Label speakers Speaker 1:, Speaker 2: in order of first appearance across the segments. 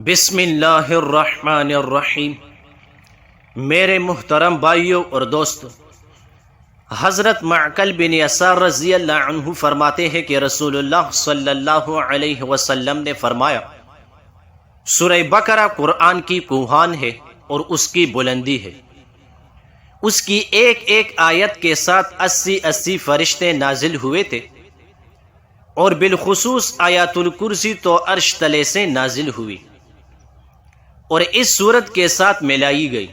Speaker 1: بسم اللہ الرحمن الرحیم۔ میرے محترم بھائیوں اور دوستو، حضرت معقل بن یسار رضی اللہ عنہ فرماتے ہیں کہ رسول اللہ صلی اللہ علیہ وسلم نے فرمایا، سورہ بقرہ قرآن کی کوہان ہے اور اس کی بلندی ہے، اس کی ایک ایک آیت کے ساتھ 80 فرشتے نازل ہوئے تھے، اور بالخصوص آیات الکرسی تو عرش تلے سے نازل ہوئی اور اس سورت کے ساتھ ملائی گئی۔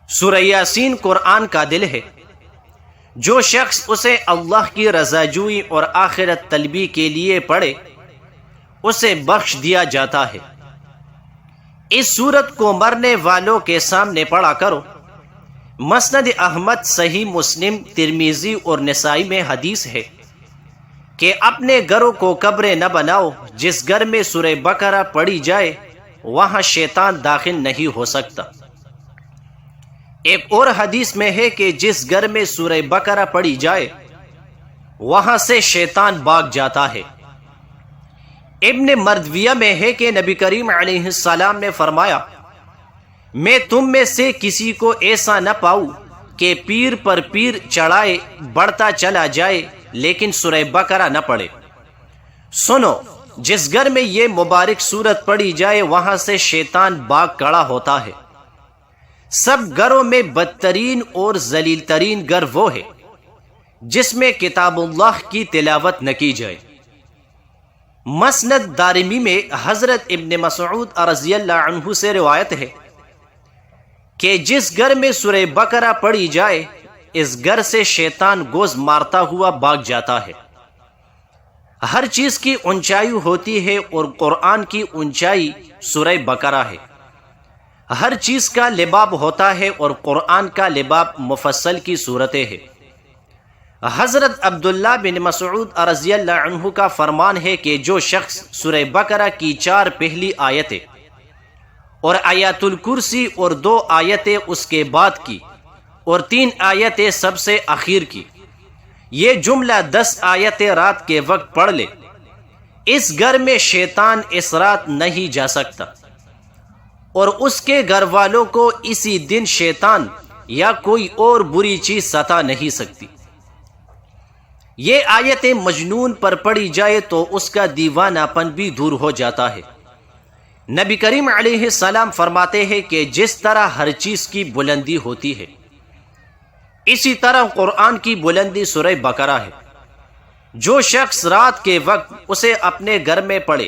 Speaker 1: سورہ یاسین قرآن کا دل ہے، جو شخص اسے اللہ کی رضا جوئی اور آخرت طلبی کے لیے پڑھے اسے بخش دیا جاتا ہے۔ اس سورت کو مرنے والوں کے سامنے پڑھا کرو۔ مسند احمد، صحیح مسلم، ترمذی اور نسائی میں حدیث ہے کہ اپنے گھروں کو قبریں نہ بناؤ، جس گھر میں سورہ بقرہ پڑھی جائے وہاں شیطان داخل نہیں ہو سکتا۔ ایک اور حدیث میں ہے کہ جس گھر میں سورہ بقرہ پڑھی جائے وہاں سے شیطان بھاگ جاتا ہے۔ ابن مردویہ میں ہے کہ نبی کریم علیہ السلام نے فرمایا، میں تم میں سے کسی کو ایسا نہ پاؤں کہ پیر پر پیر چڑھائے بڑھتا چلا جائے لیکن سورہ بقرہ نہ پڑھے۔ سنو، جس گھر میں یہ مبارک سورت پڑھی جائے وہاں سے شیطان بھاگ کھڑا ہوتا ہے۔ سب گھروں میں بدترین اور ذلیل ترین گھر وہ ہے جس میں کتاب اللہ کی تلاوت نہ کی جائے۔ مسند دارمی میں حضرت ابن مسعود رضی اللہ عنہ سے روایت ہے کہ جس گھر میں سورہ بقرہ پڑھی جائے اس گھر سے شیطان گوز مارتا ہوا بھاگ جاتا ہے۔ ہر چیز کی اونچائی ہوتی ہے اور قرآن کی اونچائی سورہ بقرہ ہے۔ ہر چیز کا لباب ہوتا ہے اور قرآن کا لباب مفصل کی صورتیں ہے۔ حضرت عبداللہ بن مسعود رضی اللہ عنہ کا فرمان ہے کہ جو شخص سورہ بقرہ کی 4 پہلی آیتیں اور آیات الکرسی اور 2 آیتیں اس کے بعد کی اور 3 آیتیں سب سے اخیر کی، یہ جملہ 10 آیتیں رات کے وقت پڑھ لے، اس گھر میں شیطان اس رات نہیں جا سکتا اور اس کے گھر والوں کو اسی دن شیطان یا کوئی اور بری چیز ستا نہیں سکتی۔ یہ آیتیں مجنون پر پڑھی جائے تو اس کا دیوانہ پن بھی دور ہو جاتا ہے۔ نبی کریم علیہ السلام فرماتے ہیں کہ جس طرح ہر چیز کی بلندی ہوتی ہے اسی طرح قرآن کی بلندی سورہ بقرہ ہے۔ جو شخص رات کے وقت اسے اپنے گھر میں پڑھے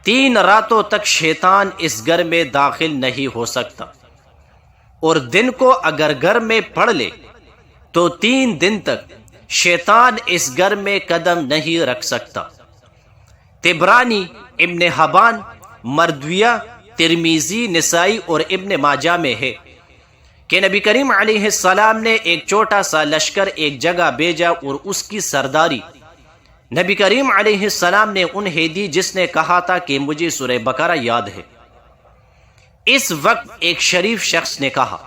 Speaker 1: 3 راتوں تک شیطان اس گھر میں داخل نہیں ہو سکتا، اور دن کو اگر گھر میں پڑھ لے تو 3 دن تک شیطان اس گھر میں قدم نہیں رکھ سکتا۔ طبرانی، ابن حبان، مردویہ، ترمذی، نسائی اور ابن ماجہ میں ہے کہ نبی کریم علیہ السلام نے ایک چھوٹا سا لشکر ایک جگہ بھیجا اور اس کی سرداری نبی کریم علیہ السلام نے انہیں دی، جس نے کہا تھا کہ مجھے سورہ بقرہ یاد ہے۔ اس وقت ایک شریف شخص نے کہا،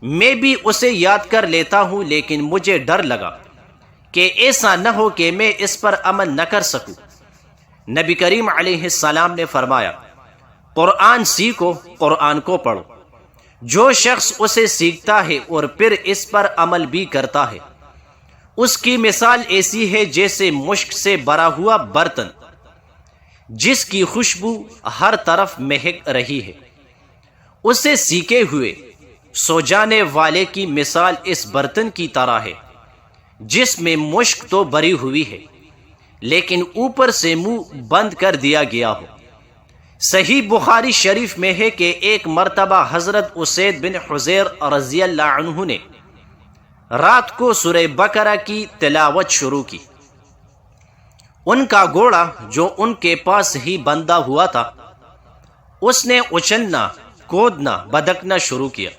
Speaker 1: میں بھی اسے یاد کر لیتا ہوں لیکن مجھے ڈر لگا کہ ایسا نہ ہو کہ میں اس پر عمل نہ کر سکوں۔ نبی کریم علیہ السلام نے فرمایا، قرآن سیکھو، قرآن کو پڑھو۔ جو شخص اسے سیکھتا ہے اور پھر اس پر عمل بھی کرتا ہے اس کی مثال ایسی ہے جیسے مشک سے بھرا ہوا برتن جس کی خوشبو ہر طرف مہک رہی ہے۔ اسے سیکھے ہوئے سو جانے والے کی مثال اس برتن کی طرح ہے جس میں مشک تو بھری ہوئی ہے لیکن اوپر سے منہ بند کر دیا گیا ہو۔ صحیح بخاری شریف میں ہے کہ ایک مرتبہ حضرت اسید بن حضیر رضی اللہ عنہ نے رات کو سورہ بقرہ کی تلاوت شروع کی۔ ان کا گھوڑا جو ان کے پاس ہی بندھا ہوا تھا اس نے اچھلنا، کودنا، بدکنا شروع کیا۔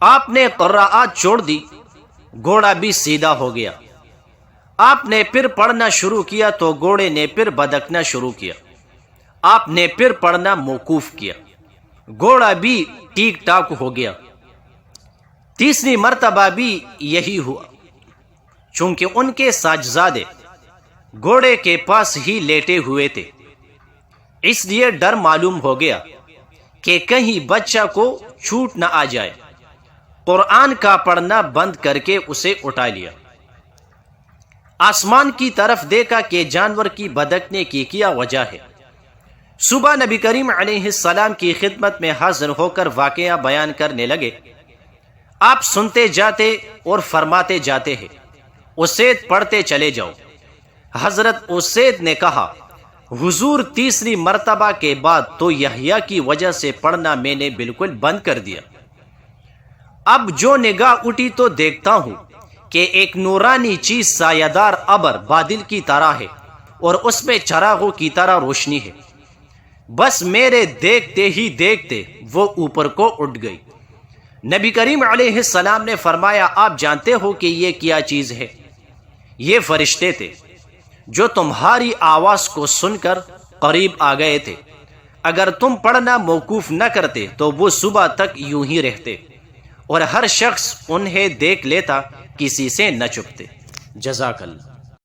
Speaker 1: آپ نے قراءات چھوڑ دی، گھوڑا بھی سیدھا ہو گیا۔ آپ نے پھر پڑھنا شروع کیا تو گھوڑے نے پھر بدکنا شروع کیا۔ آپ نے پھر پڑھنا موقوف کیا، گھوڑا بھی ٹھیک ٹھاک ہو گیا۔ تیسری مرتبہ بھی یہی ہوا، چونکہ ان کے ساجزادے گھوڑے کے پاس ہی لیٹے ہوئے تھے۔ اس لیے ڈر معلوم ہو گیا کہ کہیں بچہ کو چھوٹ نہ آ جائے۔ قرآن کا پڑھنا بند کر کے اسے اٹھا لیا، آسمان کی طرف دیکھا کہ جانور کی بھدکنے کی کیا وجہ ہے۔ صبح نبی کریم علیہ السلام کی خدمت میں حاضر ہو کر واقعہ بیان کرنے لگے۔ آپ سنتے جاتے اور فرماتے جاتے ہیں، اسید پڑھتے چلے جاؤ۔ حضرت اسید نے کہا، حضور تیسری مرتبہ کے بعد تو یحییٰ کی وجہ سے پڑھنا میں نے بالکل بند کر دیا۔ اب جو نگاہ اٹھی تو دیکھتا ہوں کہ ایک نورانی چیز سایہ دار ابر بادل کی طرح ہے اور اس میں چراغوں کی طرح روشنی ہے۔ بس میرے دیکھتے ہی دیکھتے وہ اوپر کو اٹھ گئی۔ نبی کریم علیہ السلام نے فرمایا، آپ جانتے ہو کہ یہ کیا چیز ہے؟ یہ فرشتے تھے جو تمہاری آواز کو سن کر قریب آ گئے تھے۔ اگر تم پڑھنا موقوف نہ کرتے تو وہ صبح تک یوں ہی رہتے اور ہر شخص انہیں دیکھ لیتا، کسی سے نہ چھپتے۔ جزاک اللہ۔